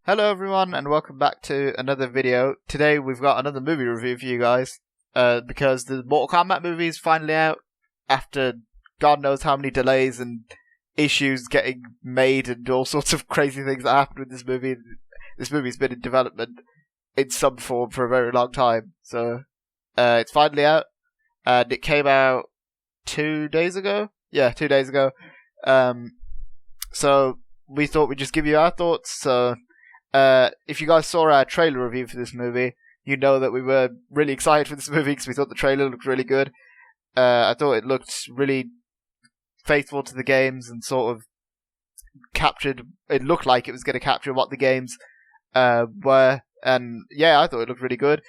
Hello everyone and welcome back to another video. Today we've got another movie review for you guys because the Mortal Kombat movie is finally out after God knows how many delays and issues getting made and all sorts of crazy things that happened with this movie. This movie's been in development in some form for a very long time. So it's finally out and it came out 2 days ago. Yeah, 2 days ago. So we thought we'd just give you our thoughts. So if you guys saw our trailer review for this movie, you know that we were really excited for this movie because we thought the trailer looked really good. I thought it looked really faithful to the games and sort of it looked like it was going to capture what the games were. And yeah, I thought it looked really good.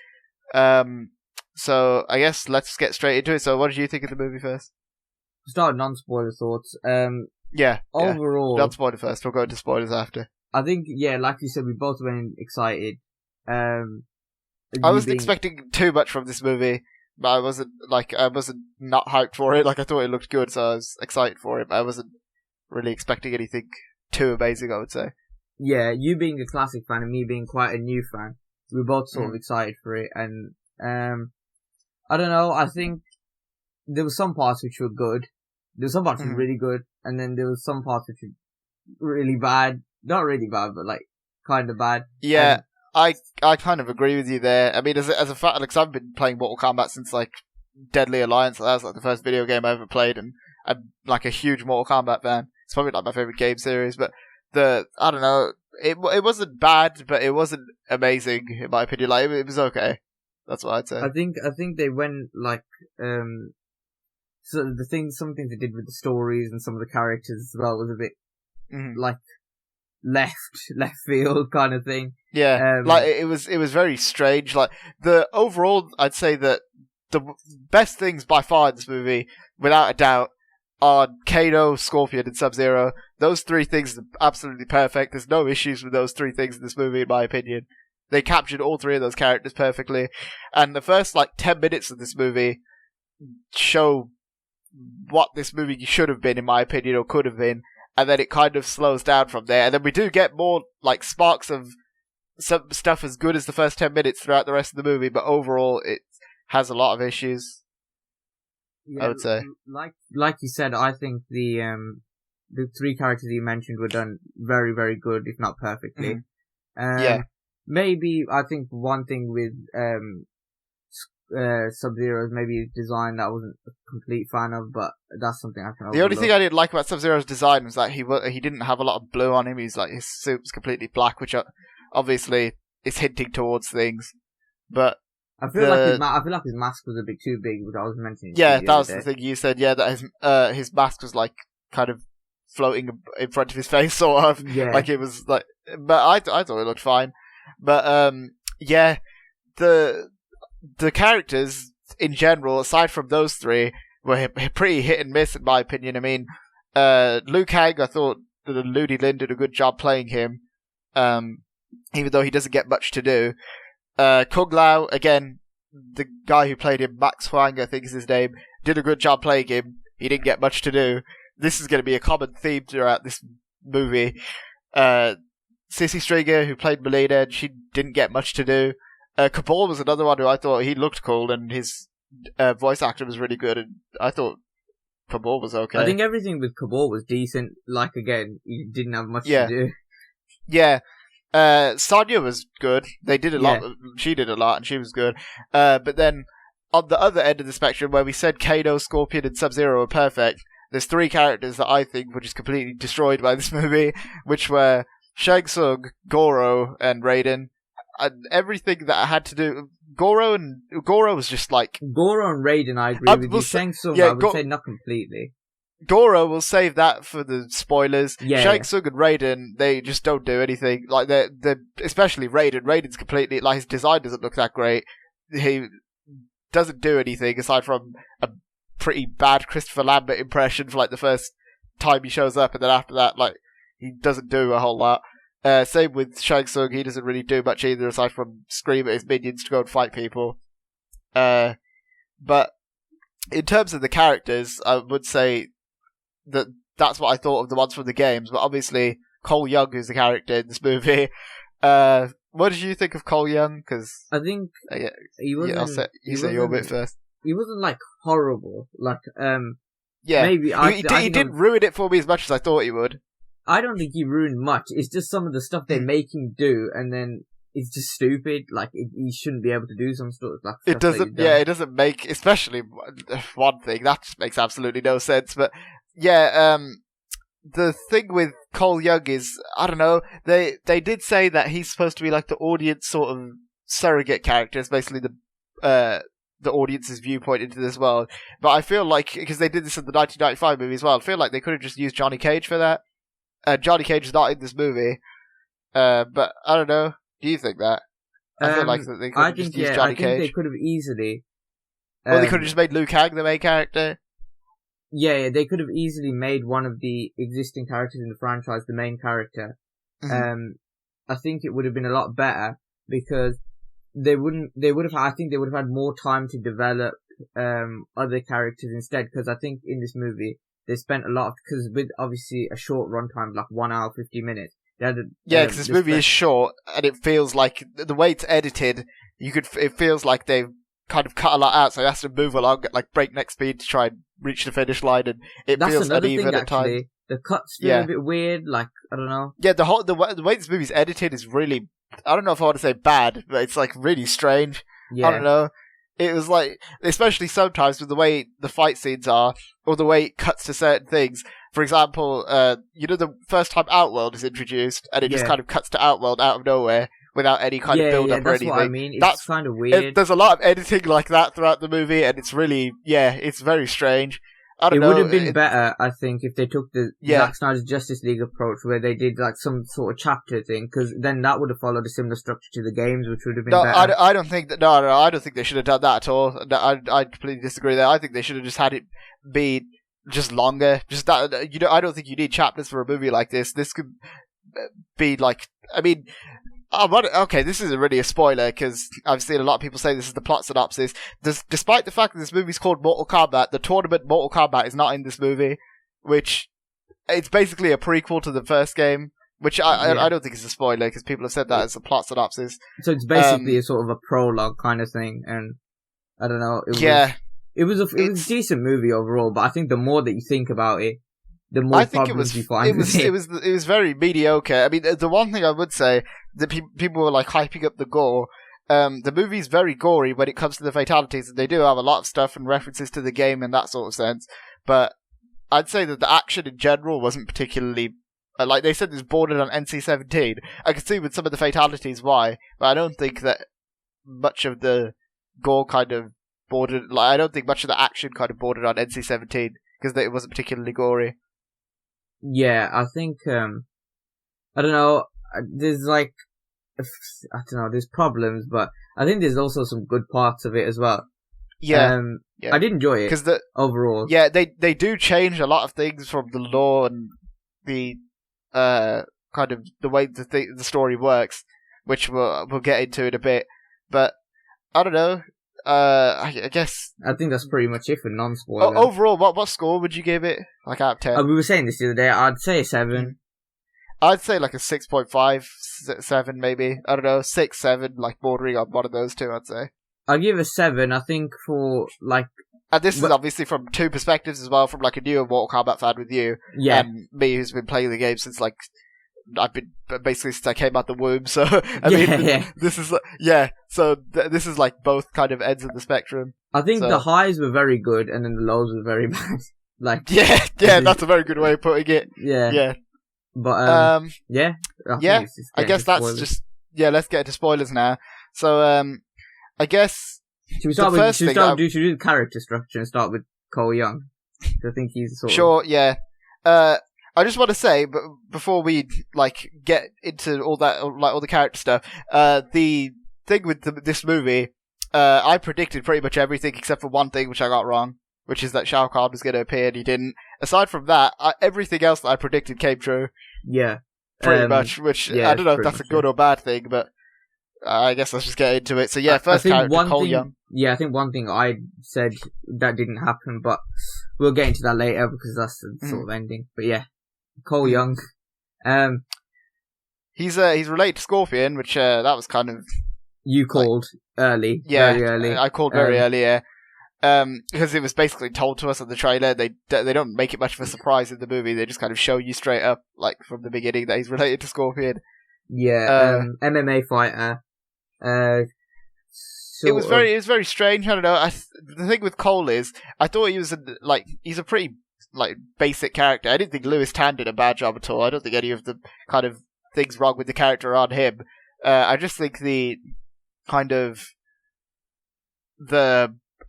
So I guess let's get straight into it. So what did you think of the movie first? Start non-spoiler thoughts. Yeah. Overall, non-spoiler first. We'll go into spoilers after. I think, yeah, like you said, we both went excited. I wasn't expecting too much from this movie, but I wasn't not hyped for it. Like, I thought it looked good, so I was excited for it, but I wasn't really expecting anything too amazing, I would say. Yeah, you being a classic fan and me being quite a new fan, we were both sort of excited for it, and I don't know, I think there were some parts which were good, there were some parts which were really good, and then there were some parts which were really bad. Not really bad, but like kind of bad. Yeah, I kind of agree with you there. I mean, as a fact, like, 'cause I've been playing Mortal Kombat since like Deadly Alliance. That was like the first video game I ever played, and I'm like a huge Mortal Kombat fan. It's probably like my favorite game series. But I don't know, it wasn't bad, but it wasn't amazing in my opinion. Like, it was okay. That's what I'd say. I think they went like so some things they did with the stories and some of the characters as well was a bit like left field kind of thing. Yeah, like it was very strange. Like, the overall, I'd say that the best things by far in this movie, without a doubt, are Kano, Scorpion, and Sub-Zero. Those three things are absolutely perfect. There's no issues with those three things in this movie, in my opinion. They captured all three of those characters perfectly, and the first 10 minutes of this movie show what this movie should have been, in my opinion, or could have been. And then it kind of slows down from there. And then we do get more, sparks of some stuff as good as the first 10 minutes throughout the rest of the movie. But overall, it has a lot of issues, yeah, I would say. Like you said, I think the three characters you mentioned were done very, very good, if not perfectly. Yeah. Maybe, I think one thing with Sub-Zero's maybe his design that I wasn't a complete fan of, but that's something I can overlook. The only thing I didn't like about Sub-Zero's design was that he didn't have a lot of blue on him. His suit was completely black, which obviously is hinting towards things. But I feel like his mask was a bit too big, which I was mentioning. Yeah, that was the thing you said. Yeah, that his mask was kind of floating in front of his face, sort of. Yeah. Like, it was like, but I thought it looked fine. But yeah, the characters in general, aside from those three, were pretty hit and miss in my opinion. I mean, Liu Kang, I thought that Ludi Lin did a good job playing him, even though he doesn't get much to do. Kung Lao, again, the guy who played him, Max Huang, I think is his name, did a good job playing him. He didn't get much to do. This is going to be a common theme throughout this movie. Sissy Stringer, who played Melina, she didn't get much to do. Kabul was another one who I thought he looked cool, and his voice actor was really good, and I thought Kabul was okay. I think everything with Kabul was decent. Like, again, he didn't have much to do. Yeah. Sonya was good. They did a lot. She did a lot, and she was good. But then, on the other end of the spectrum, where we said Kano, Scorpion, and Sub-Zero were perfect, there's three characters that I think were just completely destroyed by this movie, which were Shang Tsung, Goro, and Raiden. And everything that I had to do, Goro was just like... Goro and Raiden, I agree with you. Shang Tsung, I would say not completely. Goro, will save that for the spoilers. Yeah, Shang Tsung and Raiden, they just don't do anything. Like, they're especially Raiden. Raiden's completely... Like, his design doesn't look that great. He doesn't do anything aside from a pretty bad Christopher Lambert impression for, the first time he shows up, and then after that, he doesn't do a whole lot. Same with Shang Tsung, he doesn't really do much either aside from scream at his minions to go and fight people. But in terms of the characters, I would say that's what I thought of the ones from the games, but obviously Cole Young, who's the character in this movie, What did you think of Cole Young? Because I think he wasn't. you say your bit first. He wasn't like horrible. Like yeah, maybe he didn't ruin it for me as much as I thought he would. I don't think he ruined much. It's just some of the stuff they make him do, and then it's just stupid. Like he shouldn't be able to do some stuff. Like it doesn't. Yeah, it doesn't make. Especially one thing that just makes absolutely no sense. But yeah, the thing with Cole Young is, I don't know, they did say that he's supposed to be like the audience sort of surrogate character. It's basically the audience's viewpoint into this world. But I feel like, because they did this in the 1995 movie as well, I feel like they could have just used Johnny Cage for that. Johnny Cage is not in this movie. But I don't know. Do you think that? I feel like that they could have just used Johnny Cage. I think they could have easily... Or they could have just made Liu Kang the main character. Yeah, they could have easily made one of the existing characters in the franchise the main character. Mm-hmm. I think it would have been a lot better because I think they would have had more time to develop other characters instead, because I think in this movie they spent a lot, because with obviously a short runtime, like 1 hour 50 minutes. Because this movie is short, and it feels like the way it's edited, it feels like they've kind of cut a lot out, so it has to move along at like breakneck speed to try and reach the finish line, and it feels uneven at times. The cuts feel a bit weird, like, I don't know. Yeah, the way this movie's edited is really, I don't know if I want to say bad, but it's like really strange. Yeah. I don't know. It was like, especially sometimes with the way the fight scenes are, or the way it cuts to certain things. For example, the first time Outworld is introduced, and it just kind of cuts to Outworld out of nowhere without any kind of build-up or anything. That's what I mean. It's kind of weird. There's a lot of editing like that throughout the movie, and it's really, it's very strange. I don't know. It would have been better, I think, if they took the Zack Snyder's Justice League approach, where they did like some sort of chapter thing, because then that would have followed a similar structure to the games, which would have been better. I don't think that. No, I don't think they should have done that at all. I completely disagree there. I think they should have just had it be just longer. Just that, I don't think you need chapters for a movie like this. This could be like, I mean. Okay, this isn't really a spoiler, because I've seen a lot of people say this is the plot synopsis. Despite the fact that this movie's called Mortal Kombat, the tournament Mortal Kombat is not in this movie, which it's basically a prequel to the first game, which I don't think is a spoiler, because people have said that as a plot synopsis. So it's basically a sort of a prologue kind of thing, and I don't know. It was a decent movie overall, but I think the more that you think about it, the more problems you find. It was very mediocre. I mean, the one thing I would say, that people were like hyping up the gore. The movie's very gory when it comes to the fatalities, and they do have a lot of stuff and references to the game in that sort of sense. But I'd say that the action in general wasn't particularly, like they said, it's bordered on NC-17. I can see with some of the fatalities why, but I don't think that much of the gore kind of bordered. Like, I don't think much of the action kind of bordered on NC-17 because it wasn't particularly gory. Yeah, I think, I don't know, there's like, I don't know, there's problems, but I think there's also some good parts of it as well. Yeah. I did enjoy it, overall. Yeah, they do change a lot of things from the lore and the, kind of, the way the story works, which we'll get into in a bit, but, I don't know, I guess... I think that's pretty much it for non-spoiler. Overall, what score would you give it? Like, out of 10? We were saying this the other day, I'd say a 7. I'd say like a 6.5, 7 maybe. I don't know, 6, 7, like bordering on one of those two, I'd say. I'll give it a 7, I think, for, like... And this is obviously from two perspectives as well, from like a newer Mortal Kombat fan with you, and me who's been playing the game since like... I've been basically since I came out the womb, so I mean, this is so this is like both kind of ends of the spectrum. I think the highs were very good, and then the lows were very bad. Like that's a very good way of putting it. Yeah. But I guess that's spoilers. just let's get into spoilers now. So I guess should we start with should we do the character structure and start with Cole Young? I think he's sort of... I just want to say, but before we like get into all that, like all the character stuff, the thing with this movie, I predicted pretty much everything except for one thing which I got wrong, which is that Shao Kahn was going to appear and he didn't. Aside from that, everything else that I predicted came true. Yeah, pretty much. Which I don't know if that's a good or bad thing, but I guess let's just get into it. So first character, Cole Young. Yeah, I think one thing I said that didn't happen, but we'll get into that later because that's the sort of ending. But yeah. Cole Young, He's related to Scorpion, which that was kind of you called early, very early. I called very early, yeah. Because it was basically told to us in the trailer. They don't make it much of a surprise in the movie. They just kind of show you straight up, like from the beginning, that he's related to Scorpion. Yeah, MMA fighter. It was very strange. I don't know. The thing with Cole is, I thought he was he's a pretty basic character. I didn't think Lewis Tan did a bad job at all. I don't think any of the kind of things wrong with the character are on him. I just think the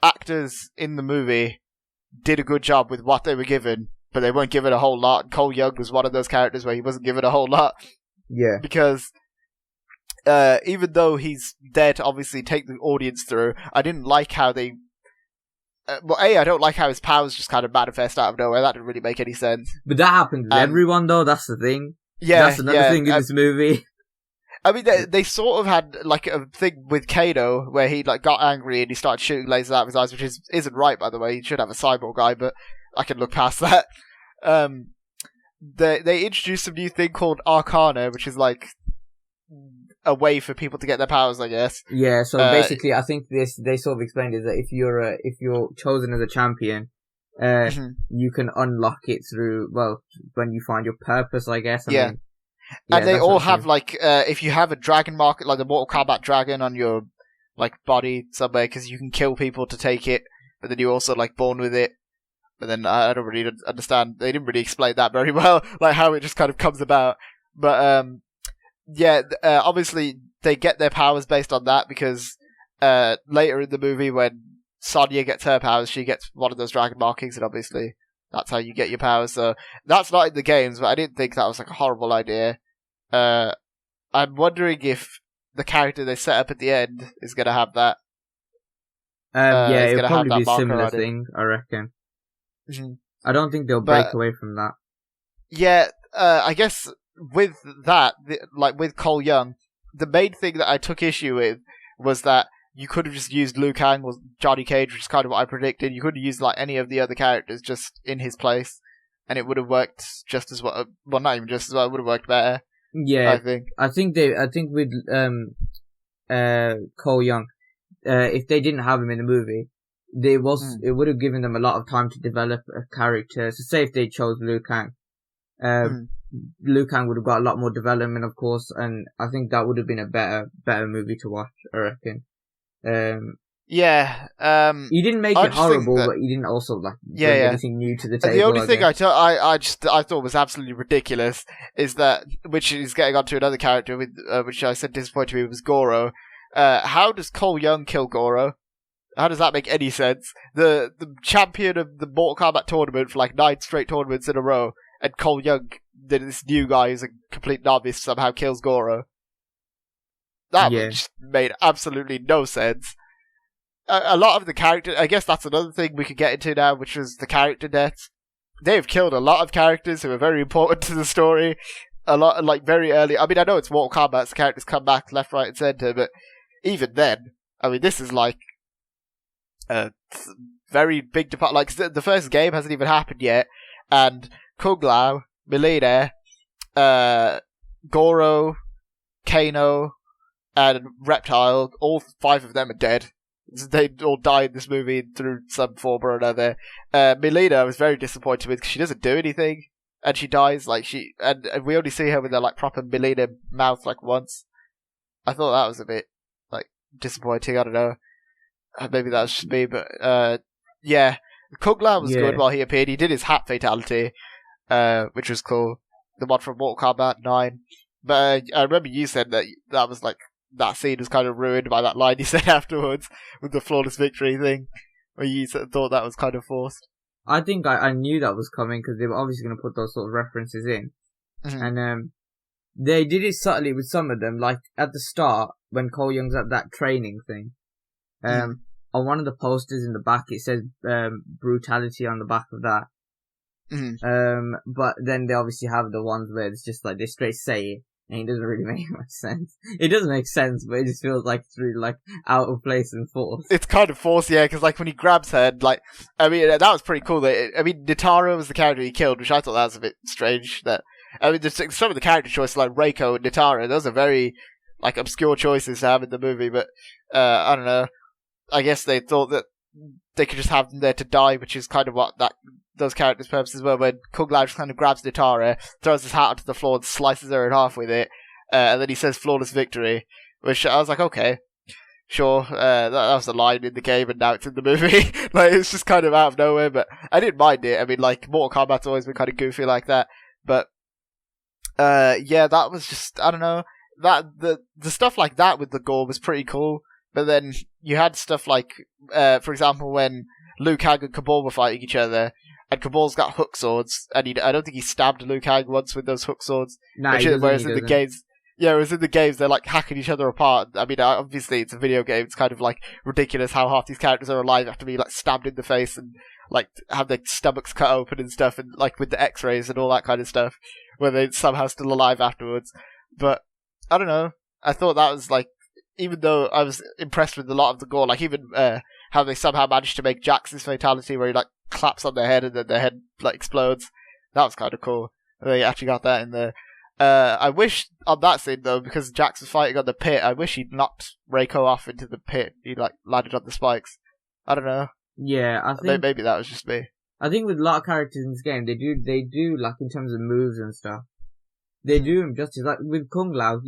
actors in the movie did a good job with what they were given, but they weren't given a whole lot. Cole Young was one of those characters where he wasn't given a whole lot. Yeah. Because even though he's there to obviously take the audience through, I didn't like how they... I don't like how his powers just kind of manifest out of nowhere. That didn't really make any sense. But that happened with everyone, though. That's the thing. Yeah, that's another thing in this movie. I mean, they sort of had like a thing with Kano where he got angry and he started shooting lasers out of his eyes, which isn't right, by the way. He should have a cyborg guy, but I can look past that. They introduced some new thing called Arcana, which is like a way for people to get their powers, I guess. Yeah. So basically, I think they sort of explained is that if you're chosen as a champion, you can unlock it through when you find your purpose, I guess. I mean, and they all have if you have a dragon mark, like the Mortal Kombat dragon on your body somewhere, because you can kill people to take it, but then you're also born with it. But then I don't really understand. They didn't really explain that very well, how it just kind of comes about. But obviously they get their powers based on that, because later in the movie when Sonya gets her powers, she gets one of those dragon markings, and obviously that's how you get your powers. So that's not in the games, but I didn't think that was a horrible idea. I'm wondering if the character they set up at the end is going to have that. It'll probably be a similar thing, I reckon. Mm-hmm. I don't think they'll break away from that. Yeah, I guess with that, with Cole Young, the main thing that I took issue with was that you could have just used Liu Kang or Johnny Cage, which is kind of what I predicted. You could have used any of the other characters just in his place, and it would have worked just as well. Well, not even just as well. It would have worked better. Yeah, I think with Cole Young, if they didn't have him in the movie, it would have given them a lot of time to develop a character. So, say if they chose Liu Kang, Liu Kang would have got a lot more development, of course, and I think that would have been a better movie to watch, I reckon. He didn't make it horrible, but he didn't also bring anything new to the table. The only thing I thought was absolutely ridiculous is that, which is getting onto another character with which I said disappointed me, was Goro. How does Cole Young kill Goro? How does that make any sense? The champion of the Mortal Kombat tournament for 9 straight tournaments in a row, and Cole Young, this new guy who's a complete novice, somehow kills Goro. That just made absolutely no sense. A lot of the character, I guess that's another thing we could get into now, which was the character deaths. They've killed a lot of characters who are very important to the story. A lot, very early. I mean, I know it's Mortal Kombat, so characters come back left, right, and center, but even then, I mean, this is a very big department. The first game hasn't even happened yet, and Kung Lao, Mileena, Goro, Kano, and Reptile, all 5 of them are dead. They all died in this movie through some form or another. Mileena I was very disappointed with, because she doesn't do anything, and she dies. And we only see her with her proper Mileena mouth once. I thought that was a bit disappointing. I don't know. Maybe that was just me, but Kung Lao was good while he appeared. He did his hat fatality, which was cool. The one from Mortal Kombat 9. But I remember you said that was that scene was kind of ruined by that line you said afterwards with the flawless victory thing, where you thought that was kind of forced. I think I knew that was coming, because they were obviously going to put those sort of references in. Mm-hmm. And they did it subtly with some of them, at the start, when Cole Young's at that training thing. On one of the posters in the back, it says brutality on the back of that. Mm-hmm. But then they obviously have the ones where it's just they straight say it, and it doesn't really make much sense. It doesn't make sense, but it just feels it's really out of place and forced. It's kind of forced, yeah, because when he grabs her, I mean, that was pretty cool. Nitara was the character he killed, which I thought that was a bit strange. That I mean, some of the character choices like Reiko and Nitara, those are very like obscure choices to have in the movie. But I don't know. I guess they thought that they could just have them there to die, which is kind of what those characters' purposes were. When Kung Lao just kind of grabs Nitara, throws his hat onto the floor, and slices her in half with it, and then he says "flawless victory," which I was like, okay. Sure, that was a line in the game, and now it's in the movie. Like, it's just kind of out of nowhere, but I didn't mind it. I mean, like, Mortal Kombat's always been kind of goofy like that, but yeah, that was just, I don't know, that the stuff like that with the gore was pretty cool. But then you had stuff like, for example, when Liu Kang and Kabal were fighting each other, and Kabal's got hook swords, and I don't think he stabbed Liu Kang once with those hook swords. Nah, Whereas in the games. Yeah, whereas in the games, they're like hacking each other apart. I mean, obviously it's a video game. It's kind of like ridiculous how half these characters are alive after being like stabbed in the face and like have their stomachs cut open and stuff, and like with the X-rays and all that kind of stuff, where they're somehow still alive afterwards. But I don't know. I thought that was like, even though I was impressed with a lot of the gore, like even how they somehow managed to make Jax's fatality where he like claps on their head and then their head like explodes. That was kind of cool. They actually got that in there. I wish on that scene though, because Jax was fighting on the pit, I wish he'd knocked Reiko off into the pit. He like landed on the spikes. I don't know. Yeah, I think Maybe that was just me. I think with a lot of characters in this game, they do like in terms of moves and stuff, they do him justice. Like with Kung Lao,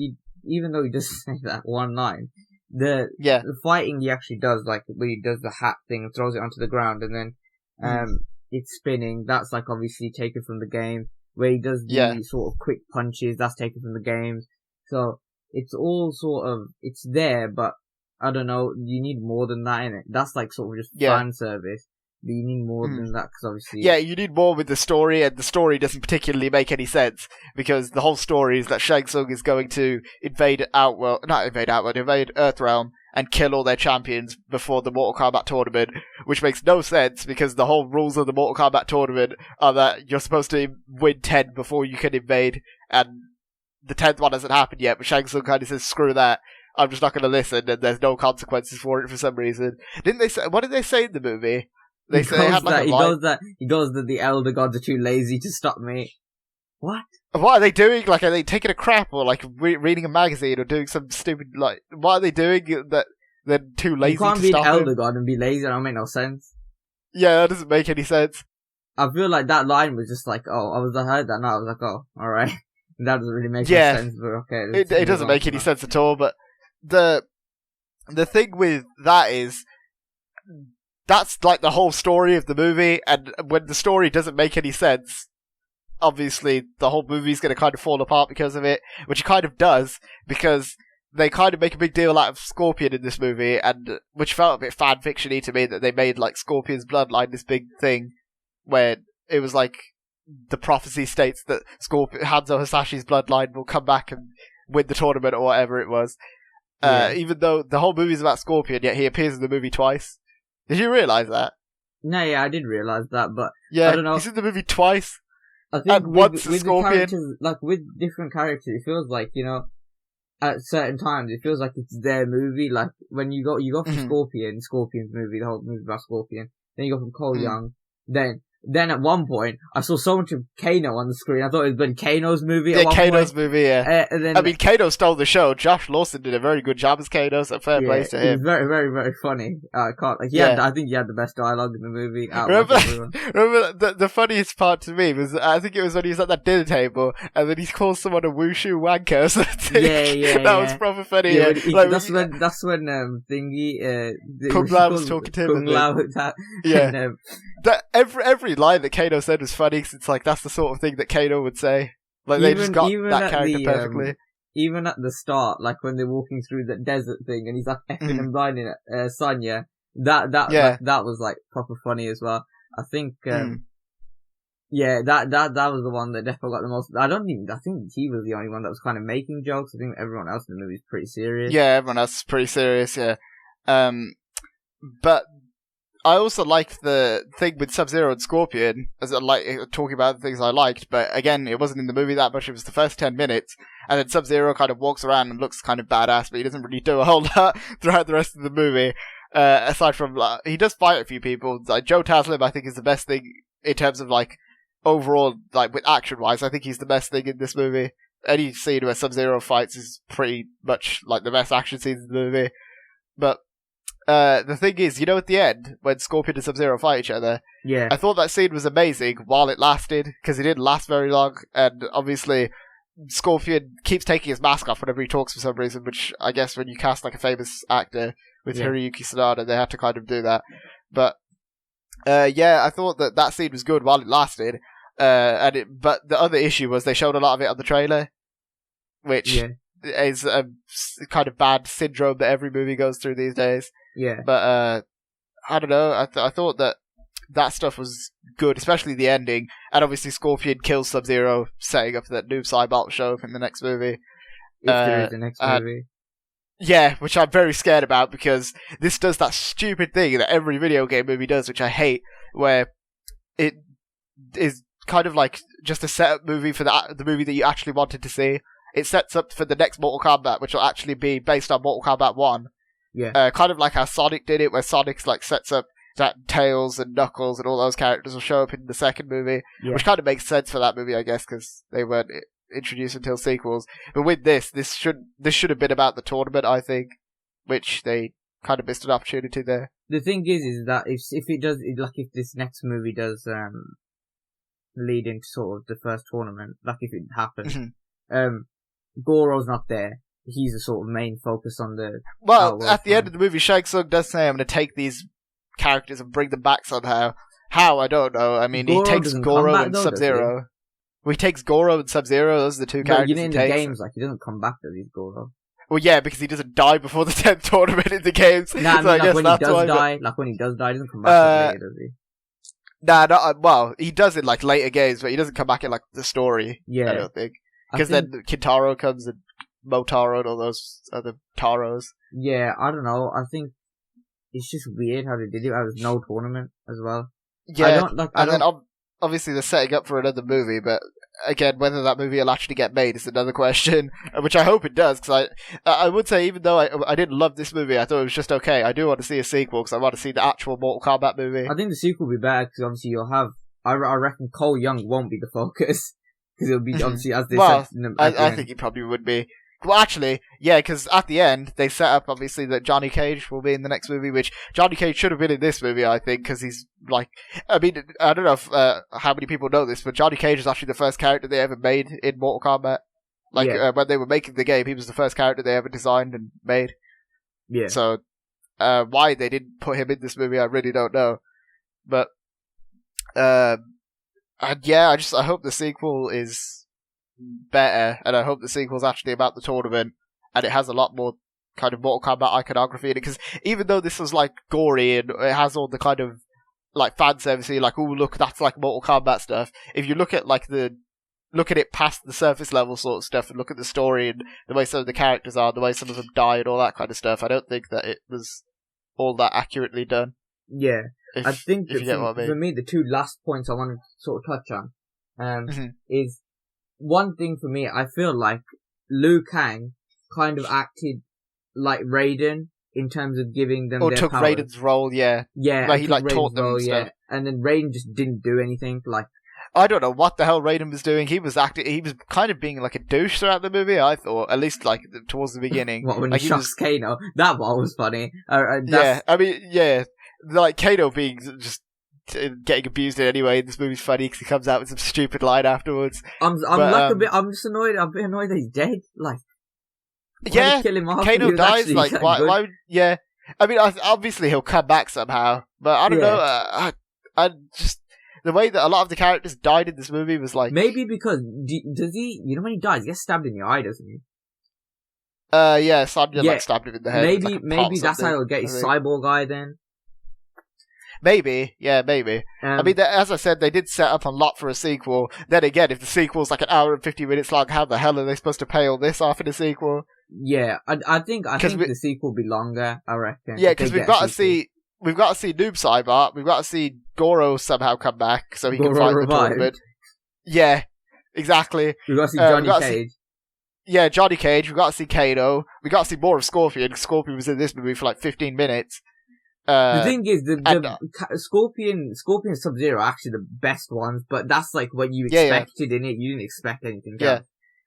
even though he doesn't say that one line, the fighting he actually does, like when he does the hat thing and throws it onto the ground and then it's spinning. That's like obviously taken from the game. Where he does the sort of quick punches, that's taken from the games. So it's all sort of, it's there, but I don't know, you need more than that in it. That's like sort of just fan service. But you need more than that, because obviously... Yeah, you need more with the story, and the story doesn't particularly make any sense, because the whole story is that Shang Tsung is going to invade Earthrealm, and kill all their champions before the Mortal Kombat tournament, which makes no sense, because the whole rules of the Mortal Kombat tournament are that you're supposed to win 10 before you can invade, and the 10th one hasn't happened yet, but Shang Tsung kind of says, screw that, I'm just not going to listen, and there's no consequences for it for some reason. What did they say in the movie? They had like he goes that the Elder Gods are too lazy to stop me. What? What are they doing? Like, are they taking a crap or like reading a magazine or doing some stupid like? What are they doing that they're too lazy to stop him? You can't be an Elder God and be lazy. That don't make no sense. Yeah, that doesn't make any sense. I feel like that line was just like, oh, I heard that now. I was like, oh, all right. That doesn't really make any sense. But okay, it doesn't make any sense at all. But the thing with that is, that's like the whole story of the movie, and when the story doesn't make any sense, obviously the whole movie's going to kind of fall apart because of it, which it kind of does, because they kind of make a big deal out of Scorpion in this movie, and which felt a bit fan fiction-y to me, that they made like Scorpion's bloodline this big thing, where it was like the prophecy states that Hanzo Hasashi's bloodline will come back and win the tournament or whatever it was. Even though the whole movie's about Scorpion, yet he appears in the movie twice. Did you realise that? No, yeah, I did realise that, but yeah, I don't know. He's in the movie twice. I think with the characters, like with different characters, it feels like, you know, at certain times it feels like it's their movie. Like when you go from Scorpion's movie, the whole movie about Scorpion. Then you go from Cole Young. Then at one point, I saw so much of Kano on the screen. I thought it was been Kano's movie. Yeah, Kano's movie. Yeah. And then, I mean, Kano stole the show. Josh Lawson did a very good job as Kano, so fair play to him. He was very, very, very funny. I think he had the best dialogue in the movie. Remember the funniest part to me was, I think it was when he was at that dinner table, and then he calls someone a wushu wanker or something. That was proper funny. Yeah, that's when thingy. Kung Lao was talking to him. Kung Lao. Yeah. Every line that Kano said was funny, because it's like that's the sort of thing that Kano would say. Like they just got that character perfectly. Even at the start, like when they're walking through the desert thing, and he's like effing and blinding Sonya. That was like proper funny as well. I think, that was the one that definitely got the most. I think he was the only one that was kind of making jokes. I think everyone else in the movie is pretty serious. Yeah, everyone else is pretty serious. Yeah, but I also liked the thing with Sub-Zero and Scorpion, as I like talking about the things I liked, but again, it wasn't in the movie that much. It was the first 10 minutes, and then Sub-Zero kind of walks around and looks kind of badass, but he doesn't really do a whole lot throughout the rest of the movie. Aside from, he does fight a few people. Like, Joe Taslim, I think, is the best thing in terms of, like, overall, like with action-wise, I think he's the best thing in this movie. Any scene where Sub-Zero fights is pretty much like the best action scenes in the movie. But the thing is, at the end, when Scorpion and Sub-Zero fight each other, Yeah. I thought that scene was amazing while it lasted, because it didn't last very long, and obviously Scorpion keeps taking his mask off whenever he talks for some reason, which I guess when you cast like a famous actor with Hiroyuki Sanada, they have to kind of do that. But I thought that scene was good while it lasted, but the other issue was they showed a lot of it on the trailer, which is a kind of bad syndrome that every movie goes through these days. Yeah. But I don't know. I thought that stuff was good, especially the ending, and obviously Scorpion kills Sub-Zero, setting up that Noob Saibot show up in the next movie. If there is the next movie. Yeah, which I'm very scared about, because this does that stupid thing that every video game movie does, which I hate, where it is kind of like just a setup movie for the movie that you actually wanted to see. It sets up for the next Mortal Kombat, which will actually be based on Mortal Kombat 1. Yeah. Kind of like how Sonic did it, where Sonic's like sets up that Tails and Knuckles and all those characters will show up in the second movie, which kind of makes sense for that movie, I guess, because they weren't introduced until sequels. But with this should have been about the tournament, I think, which they kind of missed an opportunity there. The thing is that if it does, like if this next movie does lead into sort of the first tournament, like if it happens, Goro's not there. He's the sort of main focus on the... Well, at the end of the movie, Shang Tsung does say, I'm going to take these characters and bring them back somehow. How? I don't know. I mean, he takes Goro and Sub-Zero. Well, he takes Goro and Sub-Zero. Those are the two characters he takes. In the games, like, he doesn't come back to these Goro. Well, yeah, because he doesn't die before the 10th tournament in the games. Nah, so I when he does die, he doesn't come back later, does he? Nah, well, he does in, like, later games, but he doesn't come back in, like, the story. Yeah. I don't think. Because then Kintaro comes and Motaro and all those other Taros. Yeah, I don't know. I think it's just weird how they did it. There was no tournament as well. Yeah, then obviously they're setting up for another movie, but again, whether that movie will actually get made is another question, which I hope it does, because I would say, even though I didn't love this movie, I thought it was just okay, I do want to see a sequel, because I want to see the actual Mortal Kombat movie. I think the sequel will be better, because obviously you'll have... I reckon Cole Young won't be the focus, because it'll be obviously, as they said... I think he probably would be. Well, actually, yeah, because at the end, they set up, obviously, that Johnny Cage will be in the next movie, which Johnny Cage should have been in this movie, I think, because he's, like... I mean, I don't know if, how many people know this, but Johnny Cage is actually the first character they ever made in Mortal Kombat. Like, when they were making the game, he was the first character they ever designed and made. Yeah. So, why they didn't put him in this movie, I really don't know. But, I hope the sequel is better, and I hope the sequel's actually about the tournament, and it has a lot more kind of Mortal Kombat iconography in it, because even though this was like gory and it has all the kind of like fan servicey, like, oh look, that's like Mortal Kombat stuff, if you look at like look at it past the surface level sort of stuff and look at the story and the way some of the characters are, the way some of them die and all that kind of stuff, I don't think that it was all that accurately done. Yeah, I think that for me, the two last points I want to sort of touch on is one thing for me. I feel like Liu Kang kind of acted like Raiden in terms of giving them their took powers. Raiden's role, yeah. Like he like taught them and stuff. And then Raiden just didn't do anything. Like, I don't know what the hell Raiden was doing. He was kind of being like a douche throughout the movie, I thought, at least like towards the beginning. What, when like, he shocks Kano? That one was funny. Like Kano being just getting abused in any way. This movie's funny because he comes out with some stupid line afterwards. I'm just annoyed. I'm a bit annoyed that he's dead. Like, kill him off? Kano dies. Like, why? Yeah, I mean, obviously he'll come back somehow, but I don't know. I just the way that a lot of the characters died in this movie was like, maybe because does he? You know when he dies, he gets stabbed in the eye, doesn't he? Sonya like stabbed him in the head. Maybe that's how he'll get his cyborg eye then. Maybe. I mean, as I said, they did set up a lot for a sequel. Then again, if the sequel's like an hour and 50 minutes long, how the hell are they supposed to pay all this off in a sequel? Yeah, I think the sequel will be longer, I reckon. Yeah, because we've got to see Noob Saibot, we've got to see Goro somehow come back so he can fight the tournament. Yeah, exactly. We've got to see Johnny Cage. Johnny Cage. We've got to see Kano. We've got to see more of Scorpion. Scorpion was in this movie for like 15 minutes. The thing is, and, Scorpion and Sub-Zero are actually the best ones, but that's like what you Yeah, expected in it. You didn't expect anything else.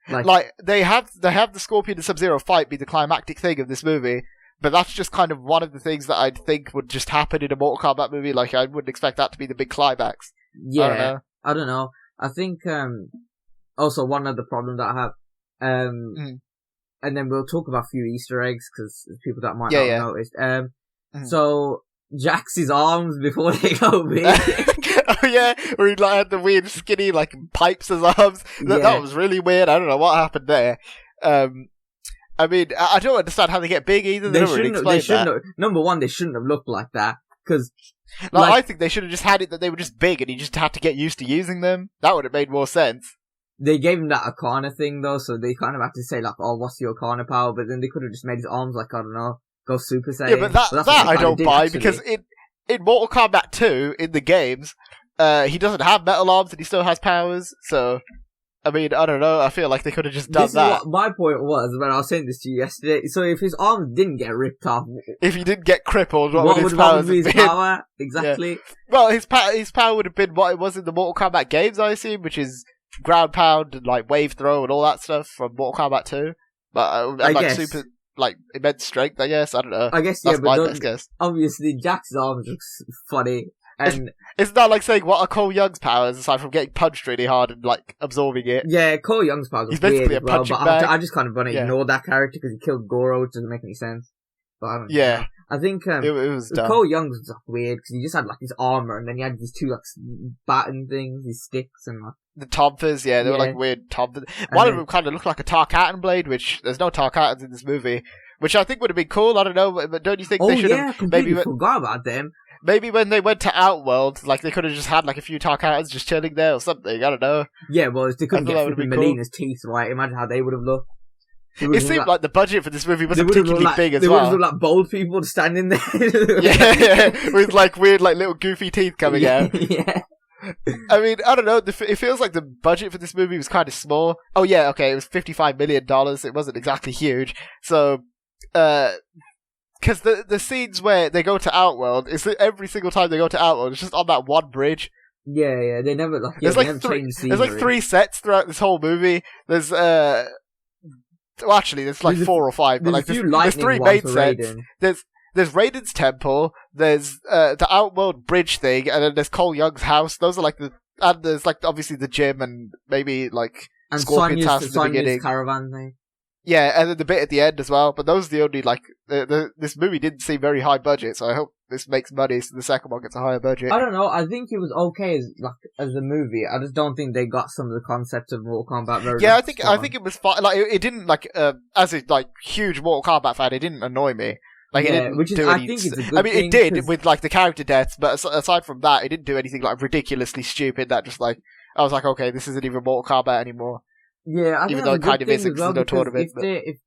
Like they have the Scorpion and Sub-Zero fight be the climactic thing of this movie, but that's just kind of one of the things that I'd think would just happen in a Mortal Kombat movie. Like I wouldn't expect that to be the big climax. Yeah, I don't know. I think also one other problem that I have, and then we'll talk about a few Easter eggs because people that might not have noticed. So Jax's arms before they go big. Oh yeah, where he like had the weird skinny like pipes as arms. That was really weird. I don't know what happened there. I mean, I don't understand how they get big either. They don't really explain that. Number one, they shouldn't have looked like that because. I think they should have just had it that they were just big and he just had to get used to using them. That would have made more sense. They gave him that Arcana thing though, so they kind of had to say like, "Oh, what's your Arcana power?" But then they could have just made his arms like I don't know, go Super Saiyan. Yeah, but that I don't buy because in Mortal Kombat 2 in the games, he doesn't have metal arms and he still has powers. So I mean, I don't know. I feel like they could have just done that. What my point was when I was saying this to you yesterday. So if his arms didn't get ripped off, if he didn't get crippled, what would his power? Exactly. Yeah. Well, his power would have been what it was in the Mortal Kombat games, I assume, which is ground pound and like wave throw and all that stuff from Mortal Kombat 2. But I guess. Super like immense strength. I guess I don't know. I guess that's my best guess. Obviously, Jax's arms looks funny. And it's not like saying what are Cole Young's powers aside from getting punched really hard and like absorbing it. Yeah, Cole Young's powers. He's basically a punching bag. I just kind of want to ignore that character because he killed Goro, which doesn't make any sense. But I don't know. I think it was dumb. Cole Young's was weird because he just had like his armor and then he had these two like baton things, these sticks and like the Tomphers. They were like weird Tomphers. One of them kind of looked like a Tarkatan blade, which there's no Tarkatans in this movie, which I think would have been cool. I don't know, but don't you think they should have maybe forgot about them? Maybe when they went to Outworld, like they could have just had like a few Tarkatans just chilling there or something. I don't know. Yeah, well, they couldn't get Melina's teeth, right? Imagine how they would have looked. It seemed like the budget for this movie wasn't particularly big as well. They would have looked like bold people standing there. With like weird, like little goofy teeth coming out. Yeah. I mean, I don't know. It feels like the budget for this movie was kind of small. Oh yeah, okay, it was $55 million. It wasn't exactly huge. So, because the scenes where they go to Outworld, is every single time they go to Outworld, it's just on that one bridge. Yeah, they never like. Yeah, there's like three sets throughout this whole movie. There's well, actually, there's like 4 or 5, but like there's 3 main sets. There's Raiden's temple. There's the Outworld bridge thing, and then there's Cole Young's house. Those are like and there's like obviously the gym and maybe like Scorpion's house at the beginning. Caravan thing. Yeah, and then the bit at the end as well. But those are the only, like, this movie didn't seem very high budget, so I hope this makes money so the second one gets a higher budget. I don't know, I think it was okay as a movie. I just don't think they got some of the concepts of Mortal Kombat very I think it was fine. Like, it didn't, like, as a, like, huge Mortal Kombat fan, it didn't annoy me. Like, it didn't do I think it's a good thing, it did with, like, the character deaths, but aside from that, it didn't do anything, like, ridiculously stupid that just, like, I was like, okay, this isn't even Mortal Kombat anymore. Yeah, I think even though it kind of isn't because there's no tournament. If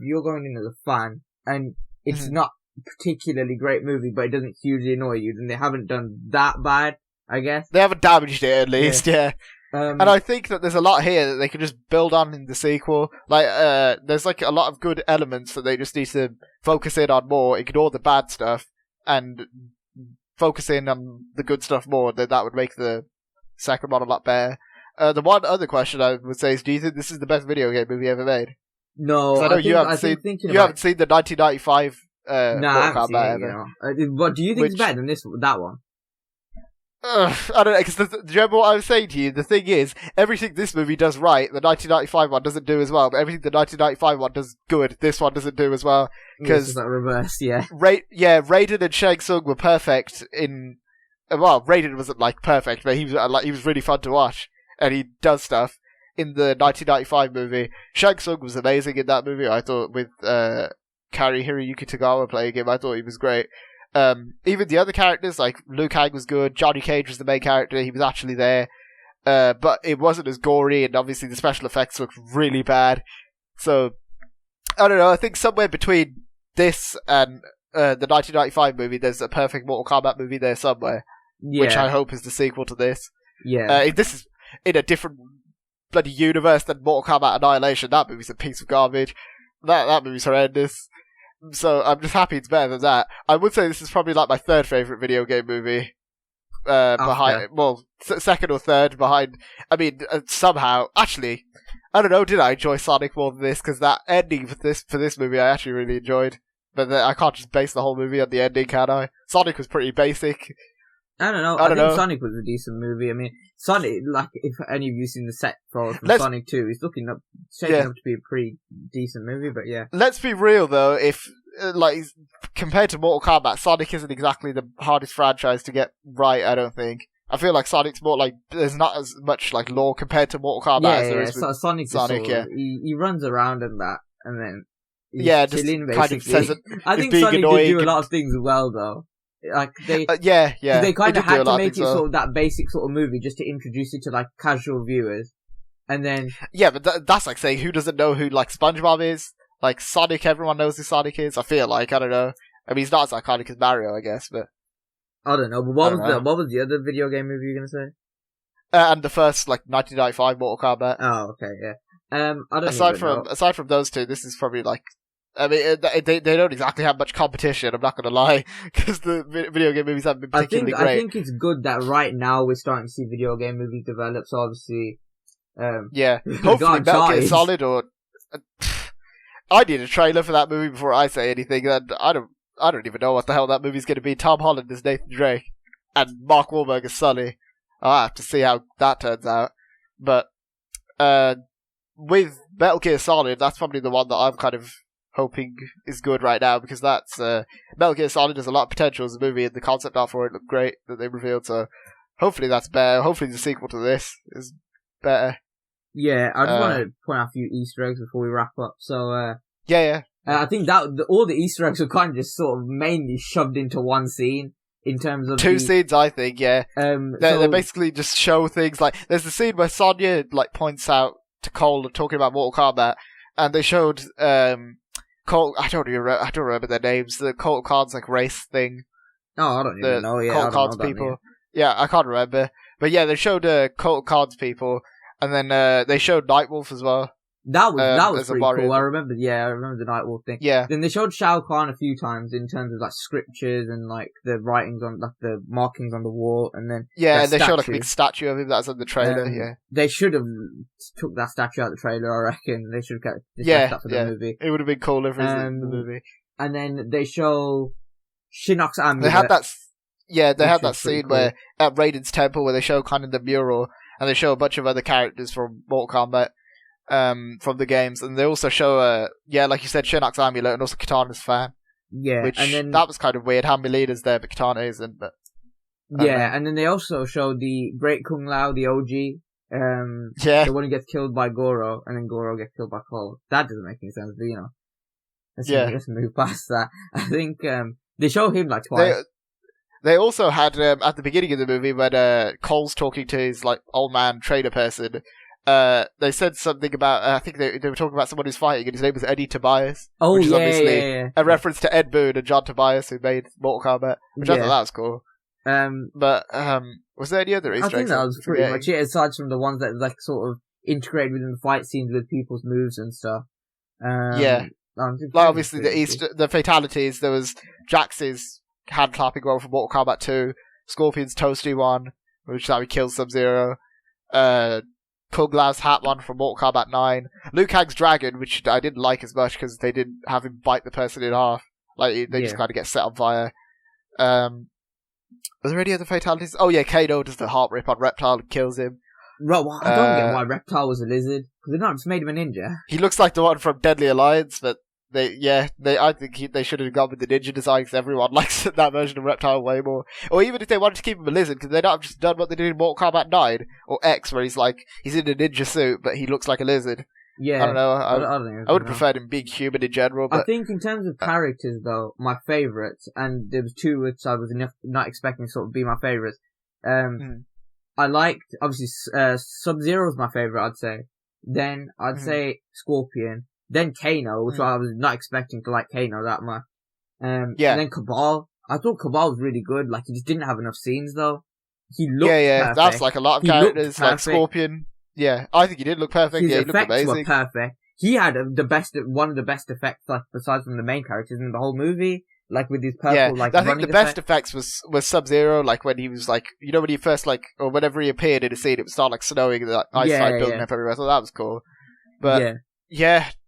you're going in as a fan and it's not a particularly great movie, but it doesn't hugely annoy you, then they haven't done that bad, I guess. They haven't damaged it, at least, yeah. And I think that there's a lot here that they could just build on in the sequel. Like, there's like a lot of good elements that they just need to focus in on more, ignore the bad stuff, and focus in on the good stuff more. Then that would make the second one a lot better. The one other question I would say is, do you think this is the best video game movie ever made? No, I know you haven't seen the 1995 Mortal Kombat ever. What do you think is better than that one? I don't know, because do you remember what I was saying to you? The thing is, everything this movie does right, the 1995 one doesn't do as well, but everything the 1995 one does good, this one doesn't do as well. Because that reverse, yeah. Raiden and Shang Tsung were perfect in. Well, Raiden wasn't like perfect, but he was really fun to watch. And he does stuff in the 1995 movie. Shang Tsung was amazing in that movie, I thought, with Kari Hiroyuki Tagawa playing him. I thought he was great. Even the other characters, like Liu Kang was good, Johnny Cage was the main character, he was actually there. But it wasn't as gory, and obviously the special effects looked really bad. So, I don't know, I think somewhere between this and the 1995 movie, there's a perfect Mortal Kombat movie there somewhere. Yeah. Which I hope is the sequel to this. Yeah. This is in a different bloody universe than Mortal Kombat Annihilation. That movie's a piece of garbage. That movie's horrendous. So I'm just happy it's better than that. I would say this is probably like my third favorite video game movie. Behind, well, second or third behind. I mean, somehow, actually, I don't know. Did I enjoy Sonic more than this? Because that ending for this movie, I actually really enjoyed. But I can't just base the whole movie on the ending, can I? Sonic was pretty basic. I don't know. I think Sonic was a decent movie. I mean, Sonic, like, if any of you seen the set for Sonic 2, it's shaping up to be a pretty decent movie, but yeah. Let's be real, though, if, like, compared to Mortal Kombat, Sonic isn't exactly the hardest franchise to get right, I don't think. I feel like Sonic's more like, there's not as much, like, lore compared to Mortal Kombat as there is with Sonic, he runs around and that, and then he's chilling, just kind of says it. I think Sonic did do a lot of things well, though. Like they they kind of had to make it sort of that basic sort of movie just to introduce it to like casual viewers, and then but that's like saying who doesn't know who like SpongeBob is. Like Sonic, everyone knows who Sonic is. I feel like I don't know. I mean, he's not as iconic as Mario, I guess, but I don't know. But what was the other video game movie you were gonna say? And the first like 1995 Mortal Kombat. Oh, okay, yeah. I don't. Aside from those two, this is probably like. I mean, they don't exactly have much competition, I'm not going to lie, because the video game movies haven't been particularly great. I think it's good that right now we're starting to see video game movies develop, so obviously... hopefully Metal Gear Solid or... I need a trailer for that movie before I say anything, and I don't even know what the hell that movie's going to be. Tom Holland is Nathan Drake, and Mark Wahlberg is Sully. I'll have to see how that turns out. But, with Metal Gear Solid, that's probably the one that I'm kind of hoping is good right now, because that's Metal Gear Solid has a lot of potential as a movie, and the concept art for it looked great that they revealed, so hopefully that's better. Hopefully the sequel to this is better. Yeah, I just want to point out a few Easter eggs before we wrap up. So I think that all the Easter eggs were kind of just sort of mainly shoved into one scene in terms of two scenes, I think. Yeah, they basically just show things like there's the scene where Sonya like points out to Cole talking about Mortal Kombat, and they showed Cole, I don't remember their names. The Colt Cards like race thing. Oh, I don't even know. Yeah, Colt Cards people. Yeah, I can't remember. But yeah, they showed Colt Cards people, and then they showed Nightwolf as well. That was pretty cool. I remember the Nightwolf thing. Yeah. Then they showed Shao Kahn a few times in terms of like scriptures and like the writings on like the markings on the wall, and then and they showed like a big statue of him that's in the trailer. They should have took that statue out of the trailer. I reckon they should have kept that for the movie. It would have been cool if it was in the movie. And then they show Shinnok's amulet. They had that. Yeah, they had that scene where at Raiden's temple where they show kind of the mural, and they show a bunch of other characters from Mortal Kombat. From the games, and they also show like you said, Shinnok's amulet and also Kitana's fan. Yeah, which and then that was kind of weird. How Milena's there, but Kitana isn't. But and then they also show the Great Kung Lao, the OG. The one who gets killed by Goro, and then Goro gets killed by Cole. That doesn't make any sense, but you know, let's move past that. I think they show him like twice. They also had at the beginning of the movie when Cole's talking to his like old man trader person. They said something about, I think they were talking about someone who's fighting, and his name was Eddie Tobias. Oh, which is obviously a reference to Ed Boon and John Tobias, who made Mortal Kombat, which I thought that was cool. But was there any other Easter eggs? I think that was pretty much it, aside from the ones that like sort of integrated within the fight scenes with people's moves and stuff. Like obviously the fatalities, there was Jax's hand clapping one from Mortal Kombat 2, Scorpion's toasty one, which is how he kills Sub-Zero, Kung Lao's hat one from Mortal Kombat 9. Liu Kang's dragon, which I didn't like as much because they didn't have him bite the person in half. Like, they just kind of get set on fire. Was there any other fatalities? Oh yeah, Kano does the heart rip on Reptile and kills him. Right, well, I don't get why Reptile was a lizard. Because they not just made him a ninja. He looks like the one from Deadly Alliance, but I think they should have gone with the ninja design because everyone likes that version of Reptile way more. Or even if they wanted to keep him a lizard, could they not have just done what they did in Mortal Kombat 9 or X, where he's in a ninja suit but he looks like a lizard? Yeah, I don't know. I would have preferred him being human in general. But I think in terms of characters, though, my favourites, and there was two which I was not expecting to sort of be my favourites. I liked obviously Sub-Zero was my favourite, I'd say. Then I'd say Scorpion. Then Kano, which I was not expecting to like Kano that much. And then Cabal. I thought Cabal was really good. Like, he just didn't have enough scenes, though. He looked perfect. That's like a lot of characters, like Scorpion. Yeah, I think he did look perfect. His he looked amazing. Were perfect. he had one of the best effects, like, besides from the main characters in the whole movie. Like, with his purple, like, I think running the best effect. effects was Sub-Zero, like, when he was, like, you know, when he first, like, or whenever he appeared in a scene, it would start, like, snowing, and the ice started building up everywhere, so that was cool. But,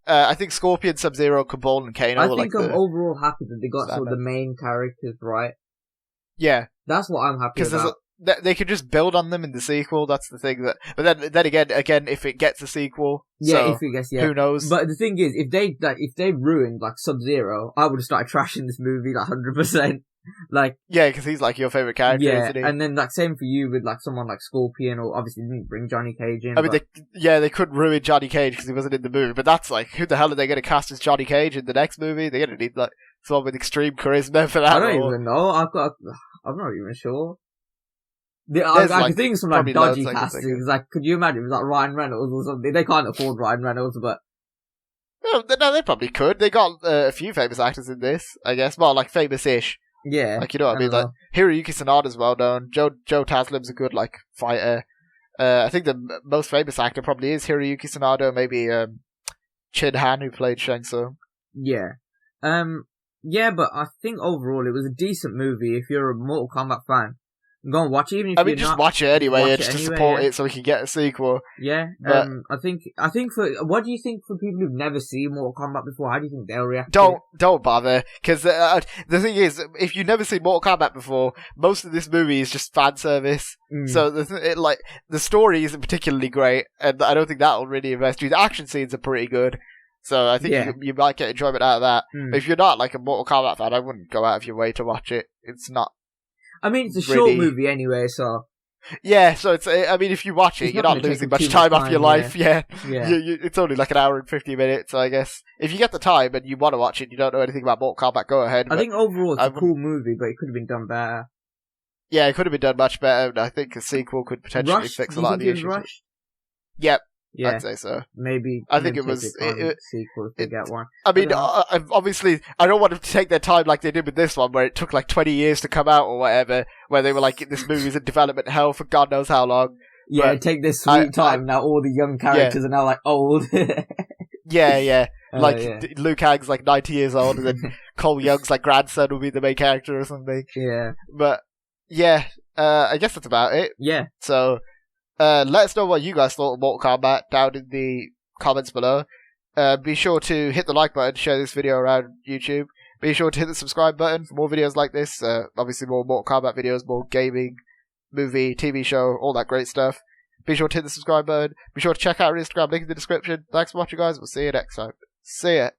I think Scorpion, Sub-Zero, Cabal, and Kano were, like, I'm overall happy that they got standard. sort of the main characters right. Yeah. That's what I'm happy about. They could just build on them in the sequel. That's the thing. But then again, if it gets a sequel, if it gets, who knows? But the thing is, if they ruined like Sub-Zero, I would have started trashing this movie like 100%. Like, yeah, because he's like your favorite character, isn't he? And then like same for you with like someone like Scorpion, or obviously didn't bring Johnny Cage in. I mean, they couldn't ruin Johnny Cage because he wasn't in the movie. But that's like, who the hell are they going to cast as Johnny Cage in the next movie? They're going to need like someone with extreme charisma for that. I don't even know. I'm not even sure. I can think of some like dodgy castings. Like, could you imagine it was like Ryan Reynolds or something? They can't afford Ryan Reynolds, but no, they probably could. They got a few famous actors in this, I guess. Well, like famous-ish. Yeah, like, you know what I mean. Like Hiroyuki Sanada's well known. Joe Taslim's a good like fighter. I think the most famous actor probably is Hiroyuki Sanada. Maybe Chin Han, who played Shang Tsung. Yeah, but I think overall it was a decent movie. If you're a Mortal Kombat fan, go and watch it. Even if just watch it anyway, just to support it, so we can get a sequel. Yeah, but I think for what do you think for people who've never seen Mortal Kombat before? How do you think they'll react? Don't bother, because the thing is, if you've never seen Mortal Kombat before, most of this movie is just fan service. So the story isn't particularly great, and I don't think that'll really invest you. The action scenes are pretty good. So I think you might get enjoyment out of that. But if you're not like a Mortal Kombat fan, I wouldn't go out of your way to watch it. It's not. I mean, it's a short movie anyway, so... Yeah, so it's... I mean, if you watch it, you're not losing much time off your life, yeah. It's only like an hour and 50 minutes, so I guess. If you get the time and you want to watch it and you don't know anything about Mortal Kombat, go ahead. I think overall it's a cool movie, but it could have been done better. Yeah, it could have been done much better, and I think a sequel could potentially fix a lot of the issues. Rushed? Yep. Yeah, I'd say so. Maybe. I think it was sequel if they get one. I mean, obviously, I don't want them to take their time like they did with this one, where it took like 20 years to come out or whatever. Where they were like, this movie's in development hell for God knows how long. Yeah, take this sweet time. Now all the young characters are now like old. yeah. Like Liu Kang's like 90 years old, and then Cole Young's like grandson will be the main character or something. Yeah. But yeah, I guess that's about it. Yeah. So. Let us know what you guys thought of Mortal Kombat down in the comments below. Be sure to hit the like button, share this video around YouTube. Be sure to hit the subscribe button for more videos like this. Obviously more Mortal Kombat videos, more gaming, movie, TV show, all that great stuff. Be sure to hit the subscribe button. Be sure to check out our Instagram, link in the description. Thanks for watching, guys. We'll see you next time. See ya.